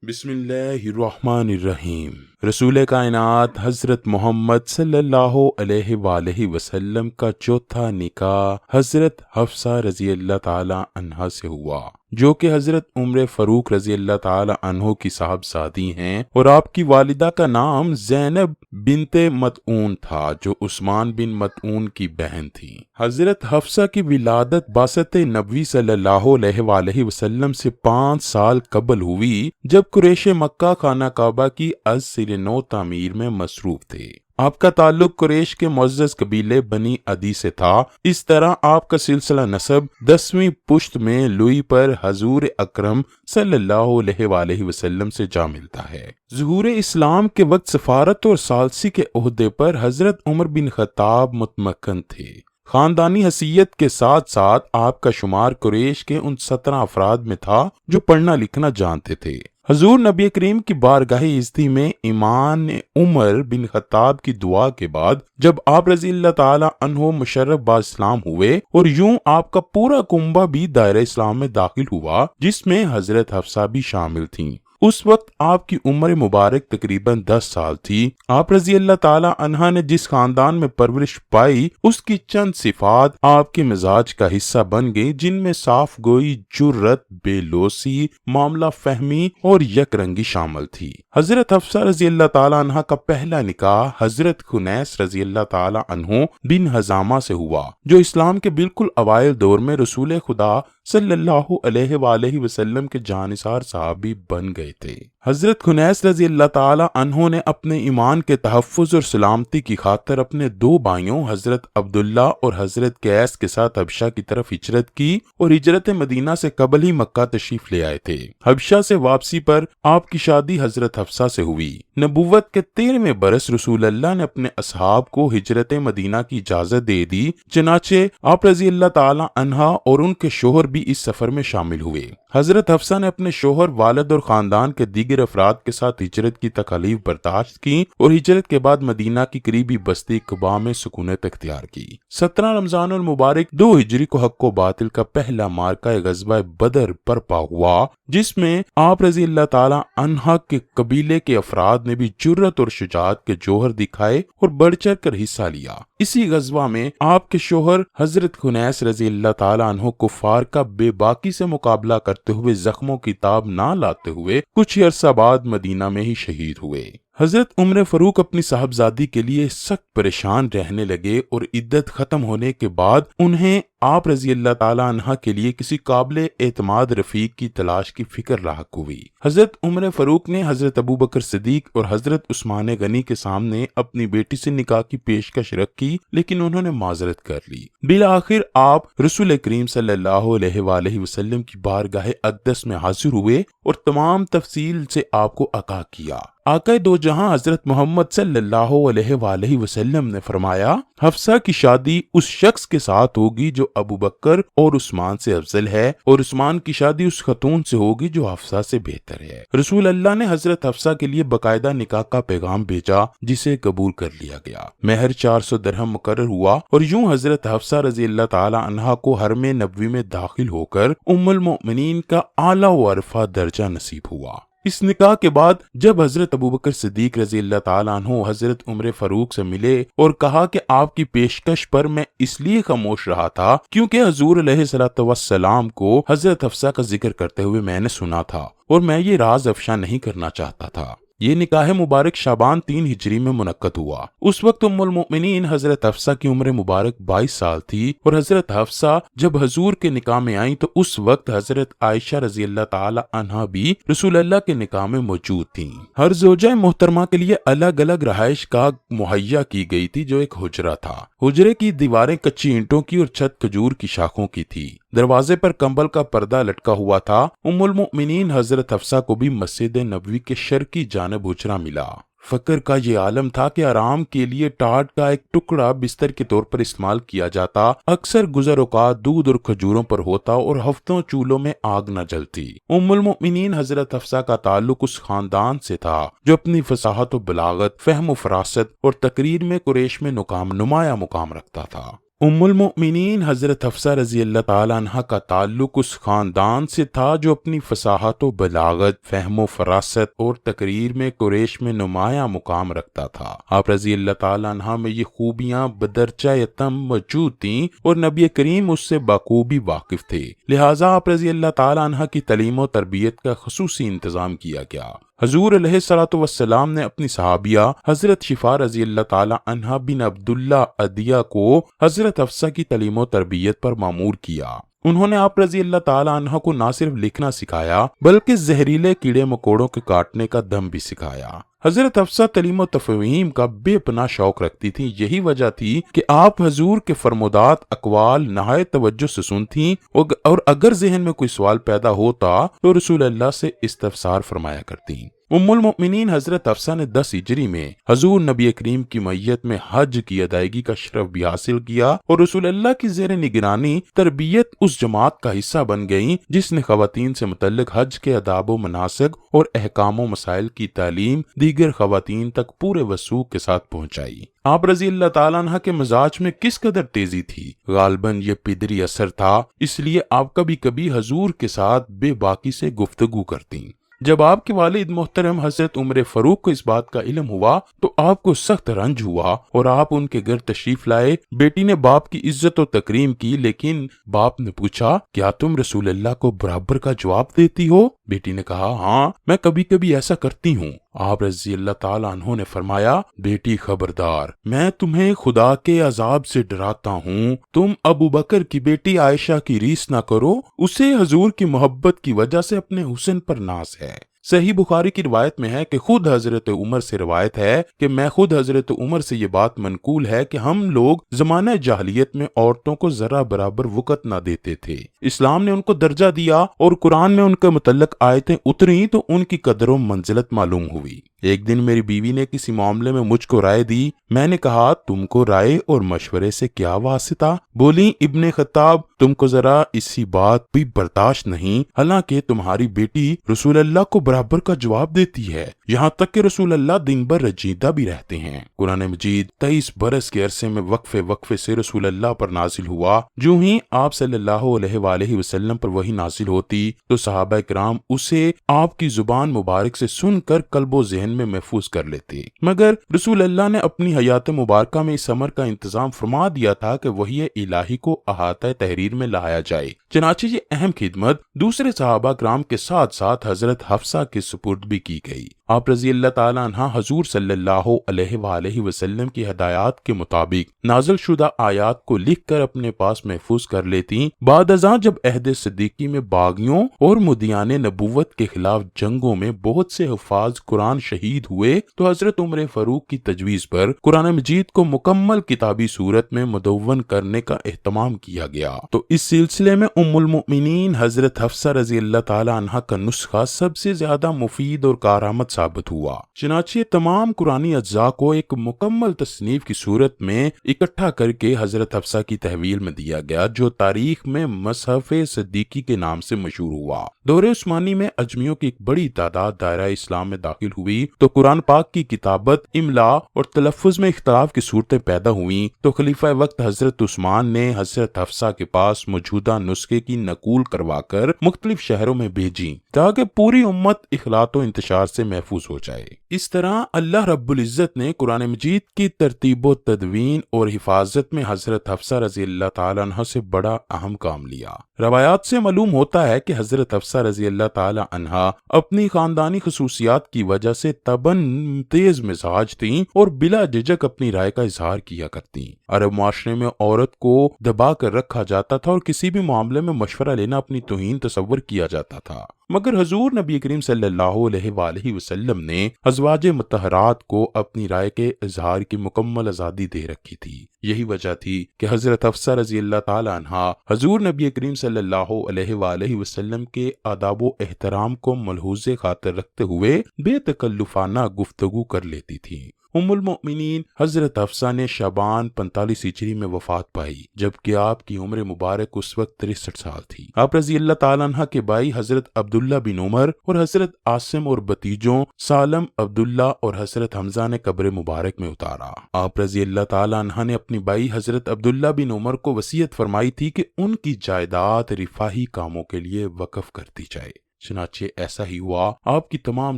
بسم اللہ الرحمن الرحیم۔ رسول کائنات حضرت محمد صلی اللہ علیہ وآلہ وسلم کا چوتھا نکاح حضرت حفصہ رضی اللہ تعالی عنہا سے ہوا، جو کہ حضرت عمر فاروق رضی اللہ تعالی عنہ کی صاحبزادی ہیں، اور آپ کی والدہ کا نام زینب بنت مطعون تھا، جو عثمان بن مطعون کی بہن تھی۔ حضرت حفصہ کی ولادت بعثت نبوی صلی اللہ علیہ وآلہ وسلم سے 5 سال قبل ہوئی، جب قریش مکہ خانہ کعبہ کی از سر نو تعمیر میں مصروف تھے۔ آپ کا تعلق قریش کے معزز قبیلے بنی عدی سے تھا۔ اس طرح آپ کا سلسلہ نسب 10ویں پشت میں لوئی پر حضور اکرم صلی اللہ علیہ وآلہ وسلم سے جا ملتا ہے۔ ظہور اسلام کے وقت سفارت اور ثالثی کے عہدے پر حضرت عمر بن خطاب متمکن تھے۔ خاندانی حیثیت کے ساتھ ساتھ آپ کا شمار قریش کے ان 17 افراد میں تھا جو پڑھنا لکھنا جانتے تھے۔ حضور نبی کریم کی بارگاہ عزتی میں ایمان عمر بن خطاب کی دعا کے بعد جب آپ رضی اللہ تعالی عنہ مشرف با اسلام ہوئے، اور یوں آپ کا پورا کنبہ بھی دائرہ اسلام میں داخل ہوا، جس میں حضرت حفصہ بھی شامل تھیں۔ اس وقت آپ کی عمر مبارک تقریباً 10 سال تھی۔ آپ رضی اللہ تعالی عنہ نے جس خاندان میں پرورش پائی، اس کی چند صفات آپ کے مزاج کا حصہ بن گئی، جن میں صاف گوئی، جرت، بے لوسی، معاملہ فہمی اور یک رنگی شامل تھی۔ حضرت حفصہ رضی اللہ تعالی عنہ کا پہلا نکاح حضرت خنیس رضی اللہ تعالی عنہ بن حزامہ سے ہوا، جو اسلام کے بالکل اوائل دور میں رسول خدا صلی اللہ علیہ وآلہ وسلم کے جانثار صحابی بن گئے تھے۔ حضرت خنیس رضی اللہ تعالی عنہ نے اپنے ایمان کے تحفظ اور سلامتی کی خاطر اپنے 2 بھائیوں حضرت عبداللہ اور حضرت قیس کے ساتھ حبشہ کی طرف ہجرت کی، اور ہجرت مدینہ سے قبل ہی مکہ تشریف لے آئے تھے۔ حبشہ سے واپسی پر آپ کی شادی حضرت حفصہ سے ہوئی۔ نبوت کے 13ویں برس رسول اللہ نے اپنے اصحاب کو ہجرت مدینہ کی اجازت دے دی، چنانچہ آپ رضی اللہ تعالی عنہ اور ان کے شوہر بھی اس سفر میں شامل ہوئے۔ حضرت حفصہ نے اپنے شوہر، والد اور خاندان کے دیگر افراد کے ساتھ ہجرت کی تکالیف برداشت کی، اور ہجرت کے بعد مدینہ کی قریبی بستی قباء میں سکونت اختیار کی۔ 17 رمضان المبارک 2 ہجری کو حق و باطل کا پہلا معرکہ غزوہ بدر برپا ہوا، جس میں آپ رضی اللہ تعالی عنہ کے قبیلے کے افراد نے بھی جرت اور شجاعت کے جوہر دکھائے اور بڑھ چڑھ کر حصہ لیا۔ اسی غزوہ میں آپ کے شوہر حضرت خنیس رضی اللہ تعالی عنہ کفار کا بے باکی سے مقابلہ کرتے ہوئے زخموں کی تاب نہ لاتے ہوئے کچھ عرصہ بعد مدینہ میں ہی شہید ہوئے۔ حضرت عمر فاروق اپنی صاحبزادی کے لیے سخت پریشان رہنے لگے، اور عدت ختم ہونے کے بعد انہیں آپ رضی اللہ تعالی عنہ کے لیے کسی قابل اعتماد رفیق کی تلاش کی فکر لاحق ہوئی۔ حضرت عمر فاروق نے حضرت ابوبکر صدیق اور حضرت عثمان غنی کے سامنے اپنی بیٹی سے نکاح کی پیشکش رکھی، لیکن انہوں نے معذرت کر لی۔ بالآخر آپ رسول کریم صلی اللہ علیہ وآلہ وسلم کی بارگاہ اقدس میں حاضر ہوئے اور تمام تفصیل سے آپ کو آگاہ کیا۔ آقا دو جہاں حضرت محمد صلی اللہ علیہ وآلہ وسلم نے فرمایا، حفصہ کی شادی اس شخص کے ساتھ ہوگی جو ابو بکر اور عثمان سے افضل ہے، اور عثمان کی شادی اس خاتون سے ہوگی جو حفصہ سے بہتر ہے۔ رسول اللہ نے حضرت حفصہ کے لیے باقاعدہ نکاح کا پیغام بھیجا، جسے قبول کر لیا گیا۔ مہر 400 درہم مقرر ہوا، اور یوں حضرت حفصہ رضی اللہ تعالی عنہا کو حرم نبوی میں داخل ہو کر ام المؤمنین کا اعلیٰ و عرفہ درجہ نصیب ہوا۔ اس نکاح کے بعد جب حضرت ابوبکر صدیق رضی اللہ تعالیٰ عنہ حضرت عمر فاروق سے ملے اور کہا کہ آپ کی پیشکش پر میں اس لیے خاموش رہا تھا کیونکہ حضور علیہ الصلوۃ والسلام کو حضرت حفصہ کا ذکر کرتے ہوئے میں نے سنا تھا، اور میں یہ راز افشا نہیں کرنا چاہتا تھا۔ یہ نکاح مبارک شعبان 3 ہجری میں منعقد ہوا۔ اس وقت ام المؤمنین حضرت حفصہ کی عمر مبارک 22 سال تھی، اور حضرت حفصہ جب حضور کے نکاح میں آئیں تو اس وقت حضرت عائشہ رضی اللہ تعالی عنہا بھی رسول اللہ کے نکاح میں موجود تھیں۔ ہر زوجہ محترمہ کے لیے الگ الگ رہائش گاہ مہیا کی گئی تھی، جو ایک حجرہ تھا۔ حجرے کی دیواریں کچی اینٹوں کی اور چھت کھجور کی شاخوں کی تھی۔ دروازے پر کمبل کا پردہ لٹکا ہوا تھا۔ ام المؤمنین حضرت حفصہ کو بھی مسجد نبوی کے شرقی جانب حجرہ ملا۔ فقر کا یہ عالم تھا کہ آرام کے لیے ٹاٹ کا ایک ٹکڑا بستر کے طور پر استعمال کیا جاتا، اکثر گزر اوقات دودھ اور کھجوروں پر ہوتا، اور ہفتوں چولہوں میں آگ نہ جلتی۔ ام المؤمنین حضرت حفصہ کا تعلق اس خاندان سے تھا جو اپنی فصاحت و بلاغت، فہم و فراست اور تقریر میں قریش میں نمایاں مقام رکھتا تھا۔ ام المؤمنین حضرت حفصہ رضی اللہ تعالیٰ عنہ کا تعلق اس خاندان سے تھا جو اپنی فصاحت و بلاغت، فہم و فراست اور تقریر میں قریش میں نمایاں مقام رکھتا تھا۔ آپ رضی اللہ تعالیٰ عنہ میں یہ خوبیاں بدرجہ تم موجود تھیں اور نبی کریم اس سے بخوبی واقف تھے، لہٰذا آپ رضی اللہ تعالیٰ عنہ کی تعلیم و تربیت کا خصوصی انتظام کیا گیا۔ حضور علیہ الصلوۃ والسلام نے اپنی صحابیہ حضرت شفا رضی اللہ تعالی عنہا بن عبداللہ عدیہ کو حضرت حفصہ کی تعلیم و تربیت پر مامور کیا۔ انہوں نے آپ رضی اللہ تعالی عنہ کو نہ صرف لکھنا سکھایا بلکہ زہریلے کیڑے مکوڑوں کے کاٹنے کا دم بھی سکھایا۔ حضرت حفصہ تعلیم و تفہیم کا بے پناہ شوق رکھتی تھی، یہی وجہ تھی کہ آپ حضور کے فرمودات اقوال نہایت توجہ سے سنتیں اور اگر ذہن میں کوئی سوال پیدا ہوتا تو رسول اللہ سے استفسار فرمایا کرتیں۔ ام المؤمنین حضرت حفصہ نے 10 ہجری میں حضور نبی کریم کی معیت میں حج کی ادائیگی کا شرف بھی حاصل کیا اور رسول اللہ کی زیر نگرانی تربیت اس جماعت کا حصہ بن گئیں جس نے خواتین سے متعلق حج کے آداب و مناسک اور احکام و مسائل کی تعلیم دیگر خواتین تک پورے وثوق کے ساتھ پہنچائی۔ آپ رضی اللہ تعالیٰ عنہ کے مزاج میں کس قدر تیزی تھی، غالباً یہ پدری اثر تھا، اس لیے آپ کبھی کبھی حضور کے ساتھ بے باکی سے گفتگو کرتیں۔ جب آپ کے والد محترم حضرت عمر فاروق کو اس بات کا علم ہوا تو آپ کو سخت رنج ہوا اور آپ ان کے گھر تشریف لائے۔ بیٹی نے باپ کی عزت و تکریم کی، لیکن باپ نے پوچھا، کیا تم رسول اللہ کو برابر کا جواب دیتی ہو؟ بیٹی نے کہا، ہاں میں کبھی کبھی ایسا کرتی ہوں۔ آپ رضی اللہ تعالیٰ عنہ نے فرمایا، بیٹی خبردار، میں تمہیں خدا کے عذاب سے ڈراتا ہوں، تم ابو بکر کی بیٹی عائشہ کی ریس نہ کرو، اسے حضور کی محبت کی وجہ سے اپنے حسن پر ناز ہے۔ صحیح بخاری کی روایت میں ہے کہ خود حضرت عمر سے روایت ہے کہ میں خود حضرت عمر سے یہ بات منقول ہے کہ ہم لوگ زمانہ جاہلیت میں عورتوں کو ذرا برابر وقت نہ دیتے تھے۔ اسلام نے ان کو درجہ دیا اور قرآن میں ان کے متعلق آیتیں اتریں تو ان کی قدر و منزلت معلوم ہوئی۔ ایک دن میری بیوی نے کسی معاملے میں مجھ کو رائے دی، میں نے کہا، تم کو رائے اور مشورے سے کیا واسطہ؟ بولی، ابن خطاب، تم کو ذرا اسی بات بھی برداشت نہیں، حالانکہ تمہاری بیٹی رسول اللہ کو برابر کا جواب دیتی ہے، یہاں تک کہ رسول اللہ دن بھر رنجیدہ بھی رہتے ہیں۔ قرآن مجید 23 برس کے عرصے میں وقفے سے رسول اللہ پر نازل ہوا۔ جو ہی آپ صلی اللہ علیہ وآلہ وسلم پر وہی نازل ہوتی تو صحابہ کرام اسے آپ کی زبان مبارک سے سن کر قلب و ذہن میں محفوظ کر لیتے، مگر رسول اللہ نے اپنی حیات مبارکہ میں اس امر کا انتظام فرما دیا تھا کہ وحی الہی کو احاطہ تحریر میں لایا جائے۔ چنانچہ یہ اہم خدمت دوسرے صحابہ کرام کے ساتھ ساتھ حضرت حفصہ کے سپرد بھی کی گئی۔ آپ رضی اللہ تعالیٰ عنہ حضور صلی اللہ علیہ وآلہ وسلم کی ہدایات کے مطابق نازل شدہ آیات کو لکھ کر اپنے پاس محفوظ کر لیتی۔ بعد ازاں جب عہد صدیقی میں باغیوں اور مدعیان نبوت کے خلاف جنگوں میں بہت سے حفاظ قرآن شہید ہوئے تو حضرت عمر فاروق کی تجویز پر قرآن مجید کو مکمل کتابی صورت میں مدون کرنے کا اہتمام کیا گیا۔ تو اس سلسلے میں ام المؤمنین حضرت حفصہ رضی اللہ تعالی عنہ کا نسخہ سب سے زیادہ مفید اور کارآمد ثابت ہوا۔ چنانچہ تمام قرآنی اجزاء کو ایک مکمل تصنیف کی صورت میں اکٹھا کر کے حضرت حفصہ کی تحویل میں دیا گیا، جو تاریخ میں مصحف صدیقی کے نام سے مشہور ہوا۔ دور عثمانی میں اجمیوں کی ایک بڑی تعداد دائرہ اسلام میں داخل ہوئی تو قرآن پاک کی کتابت، املا اور تلفظ میں اختلاف کی صورتیں پیدا ہوئیں تو خلیفہ وقت حضرت عثمان نے حضرت حفصہ کے پاس موجودہ نسخے کی نقول کروا کر مختلف شہروں میں بھیجی تاکہ پوری امت اخلاط و انتشار سے محفوظ ہو جائے۔ اس طرح اللہ رب العزت نے قرآن مجید کی ترتیب و تدوین اور حفاظت میں حضرت حفصہ رضی اللہ تعالی عنہ سے بڑا اہم کام لیا۔ روایات سے معلوم ہوتا ہے کہ حضرت حفصہ رضی اللہ تعالی عنہ اپنی خاندانی خصوصیات کی وجہ سے طبعاً تیز مزاج تھیں اور بلا جھجک اپنی رائے کا اظہار کیا کرتیں۔ عرب معاشرے میں عورت کو دبا کر رکھا جاتا تھا اور کسی بھی معاملے میں مشورہ لینا اپنی توہین تصور کیا جاتا تھا، مگر حضور نبی کریم صلی اللہ علیہ وآلہ وسلم نے ازواج مطہرات کو اپنی رائے کے اظہار کی مکمل آزادی دے رکھی تھی۔ یہی وجہ تھی کہ حضرت حفصہ رضی اللہ تعالی عنہ حضور نبی کریم صلی اللہ علیہ وآلہ وسلم کے آداب و احترام کو ملحوظ خاطر رکھتے ہوئے بے تکلفانہ گفتگو کر لیتی تھی۔ ام المؤمنین حضرت حفصہ نے شعبان 45 ہجری میں وفات پائی، جبکہ آپ کی عمر مبارک اس وقت 63 سال تھی۔ آپ رضی اللہ تعالیٰ عنہ کے بھائی حضرت عبداللہ بن عمر اور حضرت عاصم اور بتیجوں سالم، عبداللہ اور حضرت حمزہ نے قبر مبارک میں اتارا۔ آپ رضی اللہ تعالیٰ عنہ نے اپنی بھائی حضرت عبداللہ بن عمر کو وصیت فرمائی تھی کہ ان کی جائیداد رفاہی کاموں کے لیے وقف کر دی جائے، چنانچہ ایسا ہی ہوا، آپ کی تمام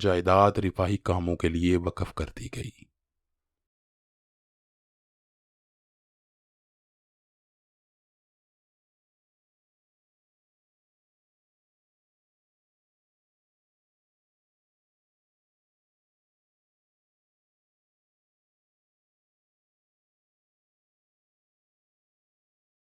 جائیداد رفاہی کاموں کے لیے وقف کر دی گئی۔